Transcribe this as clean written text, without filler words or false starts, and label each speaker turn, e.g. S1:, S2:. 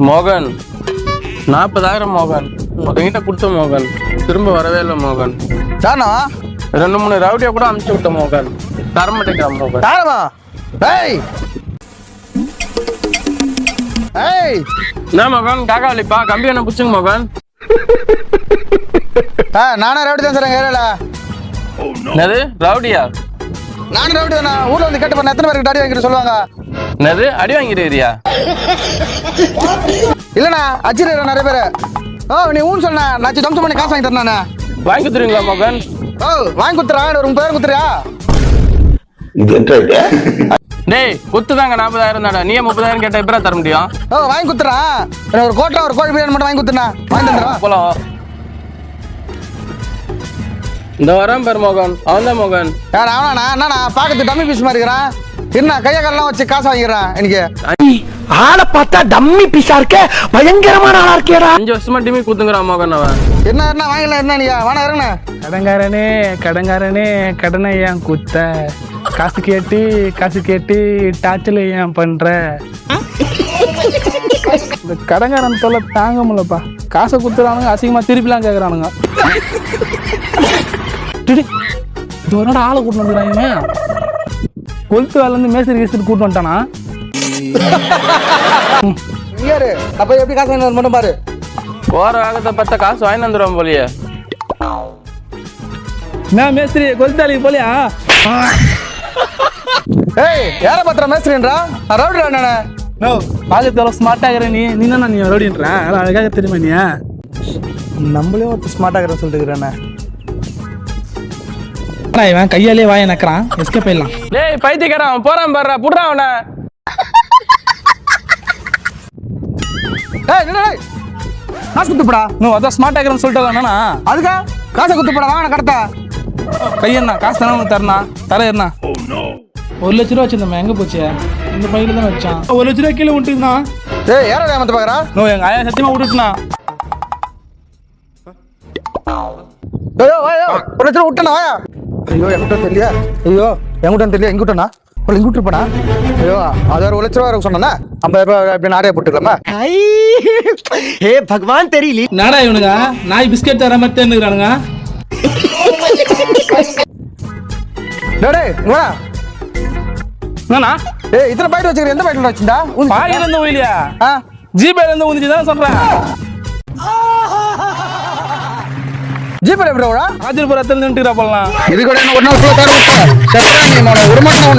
S1: மோகன் 40,000 மோகன். உங்ககிட்ட கொடுத்த மோகன், திரும்ப வரவே இல்லை மோகன்.
S2: தானா
S1: 2-3 ரவுடியா கூட அமுச்சு விட்ட மோகன், தர மாட்டேங்கிறான் மோகன்.
S2: தானமா? ஏய் ஏய்,
S1: என்ன மோகன் காக்கா வலிப்பா? கம்பி என்ன பிடிச்சுங்க மோகன்.
S2: நானா ரவுடி தான் சார் கேரளா.
S1: என்னது ரவுடியா?
S2: நானும் ரவுடி தானே. ஊர்ல வந்து கேட்டு பண்ண எத்தனை பேருக்கு அடி வாங்கிட்டு சொல்லுவாங்க.
S1: என்னது அடி வாங்கிடுறியா?
S2: இல்லண்ணா அச்சிரு நிறைய பேரு. நீ ஊன்னு சொன்ன நான் தம்சம் பண்ணி காசு வாங்கி தரேன். நானு
S1: வாங்கி கொடுத்துருவீங்களா மோகன்?
S2: வாங்கி கொடுத்துறேன். ஒரு 30,000 கொடுத்துறியா?
S1: டேய் குத்துதாங்க 40,000 தானே, நீயே 30,000 கேட்ட எப்பறம் தர முடியும்?
S2: வாங்கி கொடுத்துறேன். ஒரு கோட்டை ஒரு கோழி பிரியாணி மட்டும் வாங்கி கொடுத்துறேன். வாங்கி தந்துடுறேன்.
S1: போலாம். இந்த வரான் பேர் மோகன், அவன் தான் மோகன்.
S2: யார் அவனா? என்னண்ணா பாக்கத்து டம்மி பீஸ் மாதிரி இருக்கிறான். என்ன கையை காலெல்லாம் வச்சு காசு வாங்கிடுறான். எனக்கு
S3: ஆளை பார்த்தா டம்மி பீஸா இருக்க, பயங்கரமான ஆளா இருக்கேடா.
S1: 5 வருஷமா டிமி கூத்துங்கிறான் மோகன் அவன்.
S2: என்ன வாங்கல என்ன நீங்க வாணா இருங்கண்ணா.
S4: கடங்காரனே கடனை ஏன் குத்த, காசு கேட்டு டாச்சில் ஏன் பண்ற? இந்த கடங்காரன் தொல்லை தாங்க முடியலப்பா. காசை குத்துறானுங்க, அசிங்கமா திருப்பிலாம் கேட்குறானுங்க. இது ஒரு நாள் ஆளை கூட்டு வந்துடுறாங்க. கொளுத்து வேலேருந்து மேஸ்திரி கேஸ்திரி கூட்டு வந்துட்டானா?
S2: இங்க அப்ப எப்படி காசு வாங்கி மட்டும் பாரு.
S1: போற வேகத்தை பார்த்தா காசு வாங்கி வந்துடுவான் போலியே.
S4: நான் மேஸ்திரி கொளுத்தாளிக்கு போலியா?
S2: ஏய் யார பத்திர மேஸ்திரின்றா? ரவுடி அண்ணனே.
S4: நோ பார்க்கறது எவ்வளோ ஸ்மார்ட்டாக இருக்கிற நீ தானே நீ ரவுடின்ற அழகாக தெரியுமா நீ?
S2: நம்மளே ஒருத்தர் ஸ்மார்ட்டாக இருக்கிற சொல்லிட்டு இருக்கிறேண்ணே.
S4: இவன் கையாலே வாய நக்கிறான், எஸ்கே போயிடலாம்.
S1: டேய் பைத்தியக்காரன், அவன் போறான் பாரு, புடுறா அவனை.
S2: காசு குத்துப்படா.
S4: நோ அதான் ஸ்மார்ட்டாக இருக்கிறேன்னு சொல்லிட்டு
S2: அதுக்கா காசை குத்துப்படா. வாங்க கடத்த
S4: கையண்ணா காசு தானே உனக்கு தரணா தரேண்ணா. 1 லட்ச ரூபா வச்சிருந்தோம், எங்கே போச்சு? இந்த பையில தானே வச்சான். 1 லட்ச ரூபா கீழே விட்டுருந்தா.
S2: ஏய் யாரோ ஏமாத்த பாக்குறா?
S4: நோ எங்க ஆயா சத்தியமா விட்டுட்டுனா.
S2: ஒரு லட்சம் விட்டனா? வாயா. ஐயோ எங்கிட்ட தெரியல. ஐயோ எங்கிட்ட தெரியல. எங்கிட்டனா இங்க விட்டுருப்பா. ஐயோ அது ஒரு 1 லட்ச ரூபா சொன்னா 50,000 ரூபாய் அப்படி நாடே போட்டுக்கலாமா?
S3: ஹே பகவான் தெரியல.
S4: நாடா இவனுங்க நாய் பிஸ்கெட் தர மாதிரி தேர்ந்துக்கிறானுங்க.
S2: டேய் வா.
S4: என்னண்ணா
S2: இத்தனை பாயிண்ட் வச்சுக்கிற? எந்த பாயிண்ட் வச்சிருந்தா?
S4: பாயில இருந்து ஊயிலியா? ஜிபேல இருந்து ஊந்துச்சுதான் சொல்றேன்.
S2: ஜிபேல எப்படி விடா?
S4: ஆஜர்புரத்துல நின்றுடா போடலாம்.
S2: இது கூட ஒரு நாள் ஃபுல்லா தர விட்டா. சத்ரானி மோன ஒரு மட்டும்